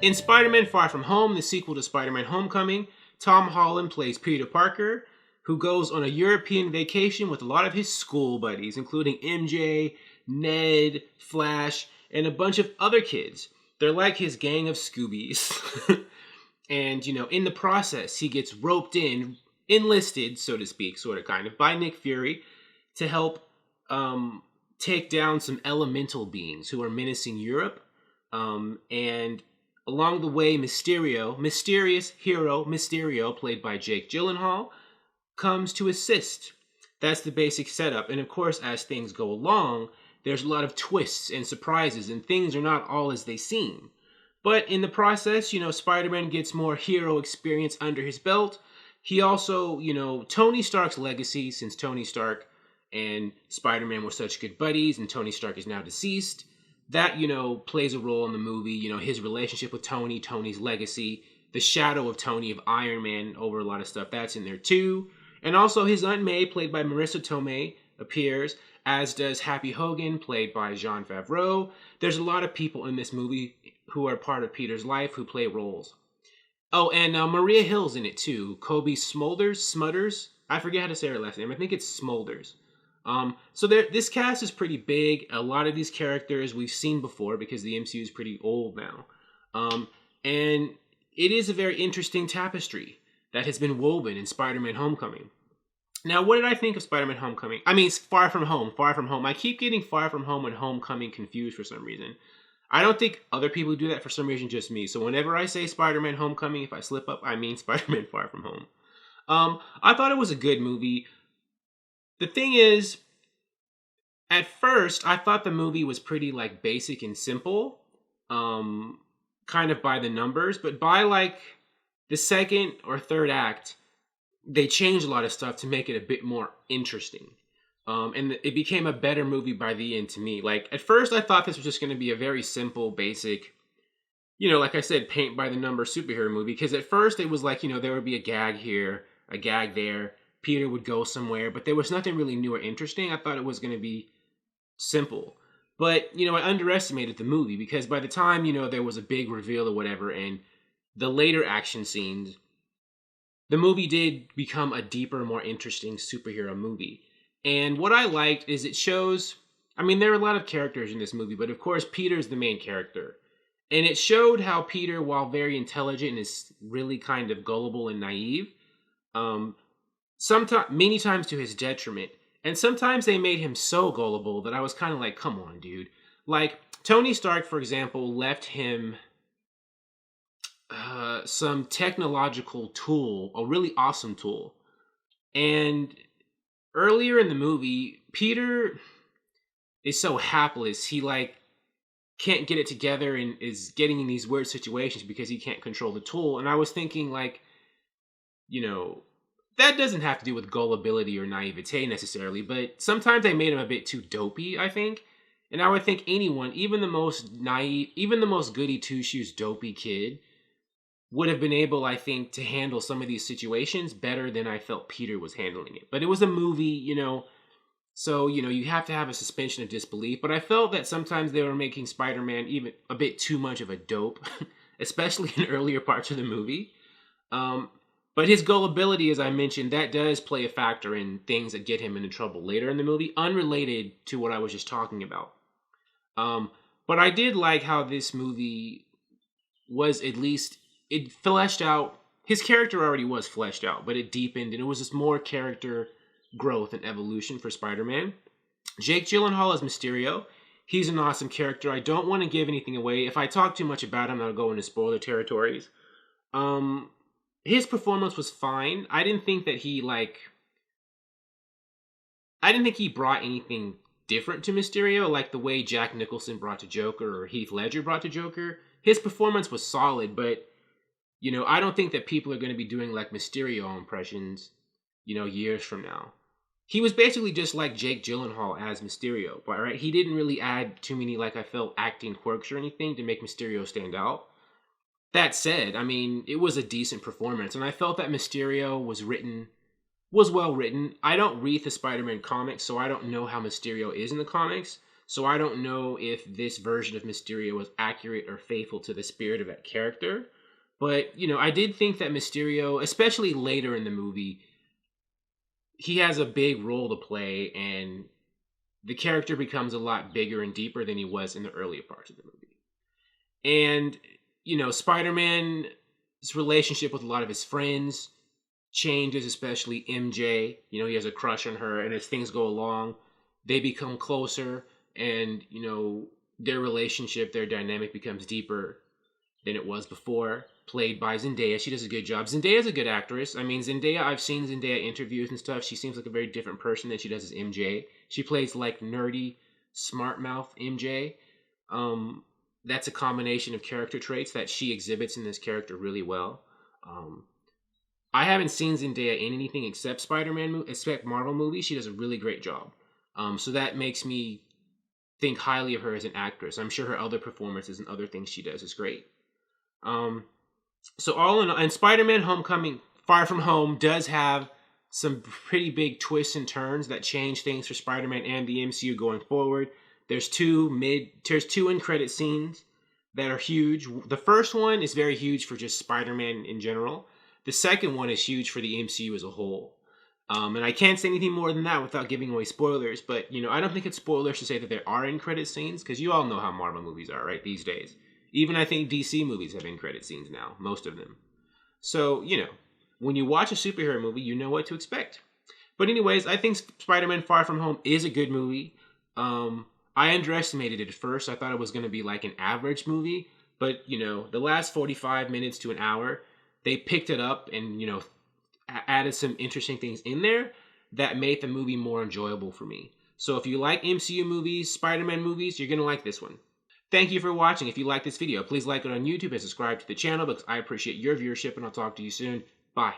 In Spider-Man Far From Home, the sequel to Spider-Man Homecoming, Tom Holland plays Peter Parker, who goes on a European vacation with a lot of his school buddies, including MJ, Ned, Flash, and a bunch of other kids. They're like his gang of Scoobies. And, in the process, he gets roped in, enlisted, so to speak, sort of kind of, by Nick Fury to help take down some elemental beings who are menacing Europe. And along the way, mysterious hero Mysterio, played by Jake Gyllenhaal, comes to assist. That's the basic setup. And of course, as things go along, there's a lot of twists and surprises, and things are not all as they seem. But in the process, Spider-Man gets more hero experience under his belt. He also, Tony Stark's legacy, since Tony Stark and Spider-Man were such good buddies, and Tony Stark is now deceased, that, plays a role in the movie. His relationship with Tony, Tony's legacy, the shadow of Tony, of Iron Man over a lot of stuff, that's in there too. And also his Aunt May, played by Marissa Tomei, appears, as does Happy Hogan, played by Jon Favreau. There's a lot of people in this movie who are part of Peter's life who play roles. Oh, and Maria Hill's in it too. Kobe Smulders. I forget how to say her last name. I think it's Smulders. So this cast is pretty big. A lot of these characters we've seen before because the MCU is pretty old now. And it is a very interesting tapestry that has been woven in Spider-Man Homecoming. Now, what did I think of Spider-Man Homecoming? I mean, Far From Home. I keep getting Far From Home and Homecoming confused for some reason. I don't think other people do that for some reason, just me. So whenever I say Spider-Man Homecoming, if I slip up, I mean Spider-Man Far From Home. I thought it was a good movie. The thing is, at first, I thought the movie was pretty, basic and simple. Kind of by the numbers. But by, the second or third act, they changed a lot of stuff to make it a bit more interesting. And it became a better movie by the end to me. At first, I thought this was just going to be a very simple, basic, like I said, paint by the number superhero movie. Because at first, it was there would be a gag here, a gag there. Peter would go somewhere, but there was nothing really new or interesting. I thought it was going to be simple. But, I underestimated the movie because by the time, there was a big reveal or whatever, and the later action scenes, the movie did become a deeper, more interesting superhero movie. And what I liked is it shows, there are a lot of characters in this movie, but of course Peter's the main character. And it showed how Peter, while very intelligent, is really kind of gullible and naive. Many times to his detriment. And sometimes they made him so gullible that I was kind of like, come on, dude. Tony Stark, for example, left him some technological tool, a really awesome tool. And earlier in the movie, Peter is so hapless. He can't get it together and is getting in these weird situations because he can't control the tool. And I was thinking that doesn't have to do with gullibility or naivete necessarily, but sometimes they made him a bit too dopey, I think. And I would think anyone, even the most naive, even the most goody two-shoes dopey kid, would have been able, I think, to handle some of these situations better than I felt Peter was handling it. But it was a movie, so, you have to have a suspension of disbelief. But I felt that sometimes they were making Spider-Man even a bit too much of a dope, especially in earlier parts of the movie. But his gullibility, as I mentioned, that does play a factor in things that get him into trouble later in the movie, unrelated to what I was just talking about. But I did like how this movie was at least, it fleshed out, his character already was fleshed out, but it deepened, and it was just more character growth and evolution for Spider-Man. Jake Gyllenhaal as Mysterio. He's an awesome character. I don't want to give anything away. If I talk too much about him, I'll go into spoiler territories. His performance was fine. I didn't think that he brought anything different to Mysterio, like the way Jack Nicholson brought to Joker or Heath Ledger brought to Joker. His performance was solid, but, I don't think that people are going to be doing Mysterio impressions, years from now. He was basically just like Jake Gyllenhaal as Mysterio, but right? He didn't really add too many, I felt, acting quirks or anything to make Mysterio stand out. That said, it was a decent performance, and I felt that Mysterio was well written. I don't read the Spider-Man comics, so I don't know how Mysterio is in the comics. So I don't know if this version of Mysterio was accurate or faithful to the spirit of that character. But, I did think that Mysterio, especially later in the movie, he has a big role to play, and the character becomes a lot bigger and deeper than he was in the earlier parts of the movie. And, Spider-Man's relationship with a lot of his friends changes, especially MJ. He has a crush on her, and as things go along, they become closer, and, their relationship, their dynamic becomes deeper than it was before, played by Zendaya. She does a good job. Zendaya's a good actress. I mean, I've seen Zendaya interviews and stuff. She seems like a very different person than she does as MJ. She plays like nerdy, smart mouth MJ. That's a combination of character traits that she exhibits in this character really well. I haven't seen Zendaya in anything except except Marvel movies. She does a really great job. So that makes me think highly of her as an actress. I'm sure her other performances and other things she does is great. So all in all, and Spider-Man Homecoming, Far From Home does have some pretty big twists and turns that change things for Spider-Man and the MCU going forward. There's two end credit scenes that are huge. The first one is very huge for just Spider-Man in general. The second one is huge for the MCU as a whole. And I can't say anything more than that without giving away spoilers, but I don't think it's spoilers to say that there are end credit scenes, because you all know how Marvel movies are, right, these days. Even I think DC movies have end credit scenes now, most of them. So, when you watch a superhero movie, you know what to expect. But anyways, I think Spider-Man Far From Home is a good movie. I underestimated it at first. I thought it was going to be like an average movie. But, the last 45 minutes to an hour, they picked it up and, added some interesting things in there that made the movie more enjoyable for me. So if you like MCU movies, Spider-Man movies, you're going to like this one. Thank you for watching. If you like this video, please like it on YouTube and subscribe to the channel because I appreciate your viewership, and I'll talk to you soon. Bye.